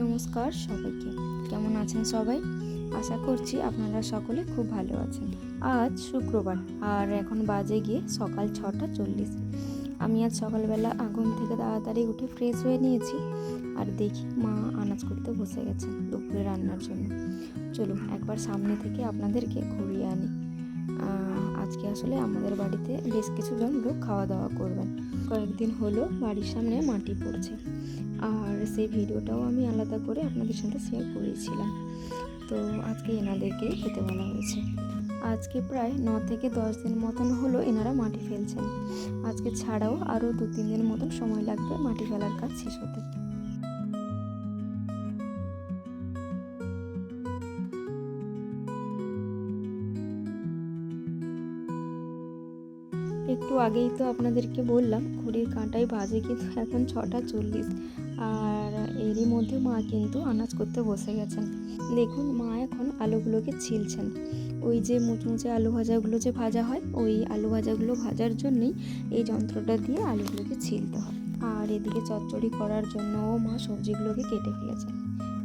নমস্কার সবাইকে। কেমন আছেন সবাই? আশা করছি আপনারা সকলে খুব ভালো আছেন। আজ শুক্রবার আর এখন বাজে গিয়ে সকাল 6:40। আমি আজ সকালবেলা ঘুম থেকে তাড়াতাড়ি উঠে ফ্রেশ হয়ে নিয়েছি আর দেখি মা আনাজ করতে বসে গেছেন দুপুরে রান্নার জন্য। চলুন একবার সামনে থেকে আপনাদেরকে ঘুরিয়ে আনি। আজকে আসলে আমাদের বাড়িতে বেশ কিছুজন লোক খাওয়া দাওয়া করবেন। কয়েকদিন হলো বাড়ির সামনে মাটি পড়ছে, আর সেই ভিডিওটাও আমি আলাদা করে আপনাদের সাথে শেয়ার করেছিলাম। তো আজকে এনাদেরকেই খেতে বলা হয়েছে। আজকে প্রায় 9 থেকে 10 দিন মতন হলো এনারা মাটি ফেলছেন। আজকে ছাড়াও আরও 2-3 দিন মতন সময় লাগবে মাটি ফেলার কাজ শেষ হতে। একটু আগেই তো আপনাদেরকে বললাম ঘড়ির কাঁটায় বাজে কিন্তু এখন 6:40, আর এরই মধ্যে মা কিন্তু আনাজ করতে বসে গেছেন। দেখুন মা এখন আলুগুলোকে ছিলছেন। ওই যে মুচমুচে আলু ভাজাগুলো যে ভাজা হয়, ওই আলু ভাজাগুলো ভাজার জন্যই এই যন্ত্রটা দিয়ে আলুগুলোকে ছিলতে হয়। আর এদিকে চচ্চড়ি করার জন্যও মা সবজিগুলোকে কেটে ফেলেছেন।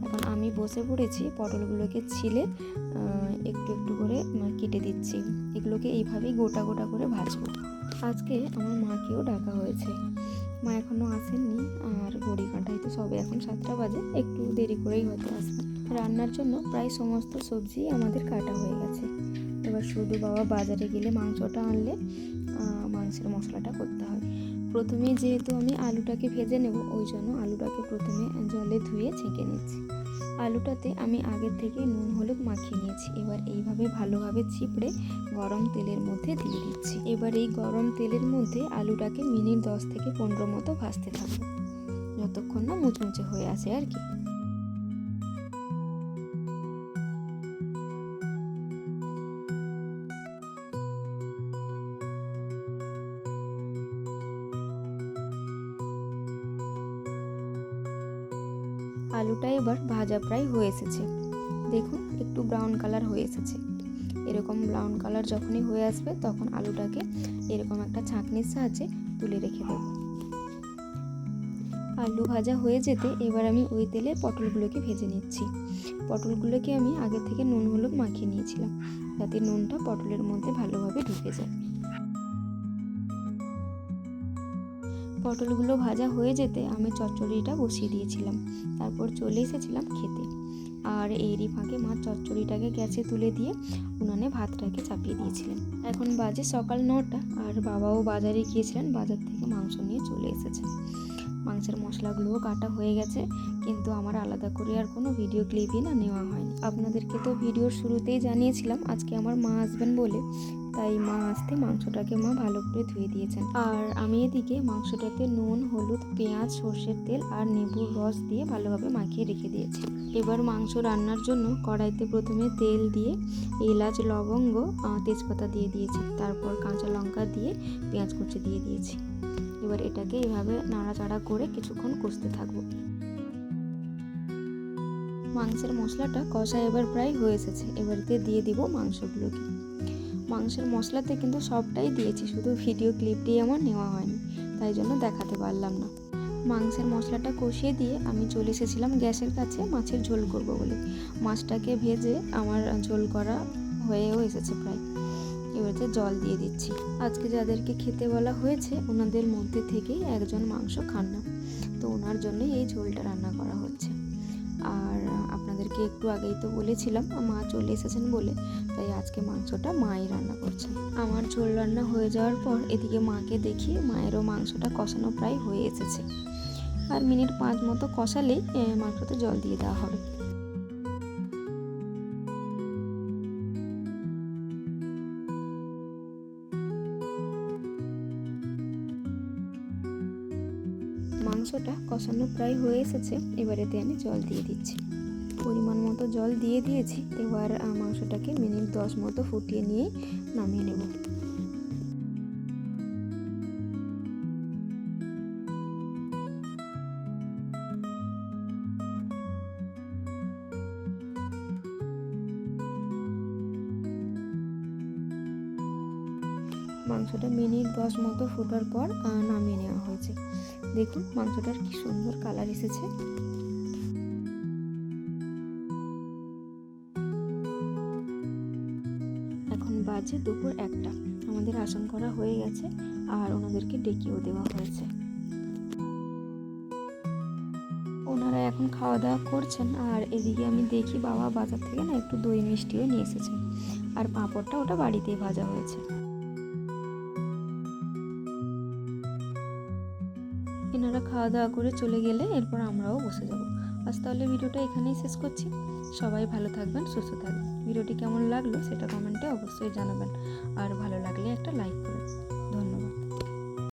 এখন আমি বসে পড়েছি পটলগুলোকে ছিলে একটু একটু করে কেটে দিচ্ছি। এগুলোকে এইভাবেই গোটা গোটা করে ভাজবো। আজকে আমার মাকেও ডাকা হয়েছে, মা এখনও আসেননি, আর ঘড়ি কাঁটায় তো সবে এখন 7টা বাজে, একটু দেরি করেই হয়তো আসবেন। রান্নার জন্য প্রায় সমস্ত সবজি আমাদের কাটা হয়ে গেছে। এবার শুধু বাবা বাজারে গেলে মাংসটা আনলে মাংসের মশলাটা করতে হয়। প্রথমে যেহেতু আমি আলুটাকে ভেজে নেব, ওই জন্য আলুটাকে প্রথমে জলে ধুয়ে ছেঁকে নিচ্ছি। আলুটাতে আমি আগের থেকে নুন হলুদ মাখিয়ে নিয়েছি। এবার এইভাবে ভালোভাবে চিপড়ে গরম তেলের মধ্যে দিয়ে দিচ্ছি। এবার এই গরম তেলের মধ্যে আলুটাকে মিনিট 10 থেকে 15 মতো ভাজতে থাকবো, যতক্ষণ না মুচমুচে হয়ে আসে আর কি। আলুটা এবার ভাজা প্রায় হয়ে এসেছে। দেখুন একটু ব্রাউন কালার হয়ে এসেছে। এরকম ব্রাউন কালার যখনই হয়ে আসবে তখন আলুটাকে এরকম একটা ছাঁকনির সাহায্যে তুলে রেখে দেবো। আলু ভাজা হয়ে যেতে এবার আমি ওই তেলে পটলগুলোকে ভেজে নিচ্ছি। পটলগুলোকে আমি আগে থেকে নুন হলুদ মাখিয়ে নিয়েছিলাম, যাতে নুনটা পটলের মধ্যে ভালোভাবে ঢুকে যায়। পটলগুলো ভাজা হয়ে যেতে আমি চচ্চড়িটা বসিয়ে দিয়েছিলাম, তারপর চলে এসেছিলাম খেতে। আর এরই ফাঁকে মা চচ্চড়িটাকে গ্যাসে তুলে দিয়ে উনানে ভাতটাকে চাপিয়ে দিয়েছিলেন। এখন বাজে সকাল 9টা, আর বাবাও বাজারে গিয়েছিলেন, বাজার থেকে মাংস নিয়ে চলে এসেছেন। মাংসের মশলাগুলোও কাটা হয়ে গেছে, কিন্তু আমার আলাদা করে আর কোনো ভিডিও ক্লিপই নেওয়া হয়নি। আপনাদেরকে তো ভিডিওর শুরুতেই জানিয়েছিলাম আজকে আমার মা আসবেন বলে, তাই মা আসতে মাংসটাকে মা ভালো করে ধুয়ে দিয়েছেন। আর আমি এদিকে মাংসটাতে নুন হলুদ পেঁয়াজ সর্ষের তেল আর লেবুর রস দিয়ে ভালোভাবে মাখিয়ে রেখে দিয়েছি। এবার মাংস রান্নার জন্য কড়াইতে প্রথমে তেল দিয়ে এলাচ লবঙ্গ তেজপাতা দিয়ে দিয়েছি, তারপর কাঁচা লঙ্কা দিয়ে পেঁয়াজ কুচি দিয়ে দিয়েছি। এবার এটাকে এভাবে নাড়াচাড়া করে কিছুক্ষণ কষতে থাকবো। মাংসের মশলাটা কষা এবার প্রায় হয়ে এসেছে। এবারেতে দিয়ে দিব মাংসগুলোকে। মাংসের মশলাতে কিন্তু সবটাই দিয়েছি, শুধু ভিডিও ক্লিপটাই আমার নেওয়া হয়নি, তাই জন্য দেখাতে পারলাম না। মাংসের মশলাটা কষিয়ে দিয়ে আমি চলে এসেছিলাম গ্যাসের কাছে মাছের ঝোল করব বলে। মাছটাকে ভেজে আমার ঝোল করা হয়েও এসেছে প্রায়। এবারে জল দিয়ে দিচ্ছি। আজকে যাদেরকে খেতে বলা হয়েছে ওনাদের মধ্যে থেকেই একজন মাংস খান না, তো ওনার জন্যই এই ঝোলটা রান্না করা হচ্ছে। আর আপনাদেরকে একটু আগেই তো বলেছিলাম মা চলে এসেছেন বলে, তাই আজকে মাংসটা মাই রান্না করছেন। আমার ঝোল রান্না হয়ে যাওয়ার পর এদিকে মাকে দেখি মায়েরও মাংসটা কষানো প্রায় হয়ে এসেছে। আর মিনিট 5 মতো কষালেই মাংসতে জল দিয়ে দেওয়া হবে। মাংসটা কষানো প্রায় হয়ে এসেছে, এবারেতে আমি জল দিয়ে দিচ্ছি। পরিমাণ মতো জল দিয়ে দিয়েছি। এবার মাংসটাকে মিনিট 10 মতো ফুটিয়ে নিয়ে নামিয়ে নেব। মাংসটা মিনিট 10 মতো ফোটার পর নামিয়ে নেওয়া হয়েছে। দেখুন মাংসটার কি সুন্দর কালার এসেছে। বাজে দুপুর 1টা। আমাদের আসন করা হয়ে গেছে আর ওনাদেরকে ডেকেও দেওয়া হয়েছে। ওনারা এখন খাওয়া দাওয়া করছেন আর এদিকে আমি দেখি বাবা বাজার থেকে না একটু দই মিষ্টিও নিয়ে এসেছে আর পাঁপড়টা ওটা বাড়িতেই ভাজা হয়েছে। এনারা খাওয়া দাওয়া করে চলে গেলে এরপর আমরাও বসে যাব। আজ তাহলে ভিডিওটা এখানেই শেষ করছি। সবাই ভালো থাকবেন, সুস্থ থাকবেন। ভিডিওটি কেমন লাগলো সেটা কমেন্টে অবশ্যই জানাবেন আর ভালো লাগলে একটা লাইক করবেন।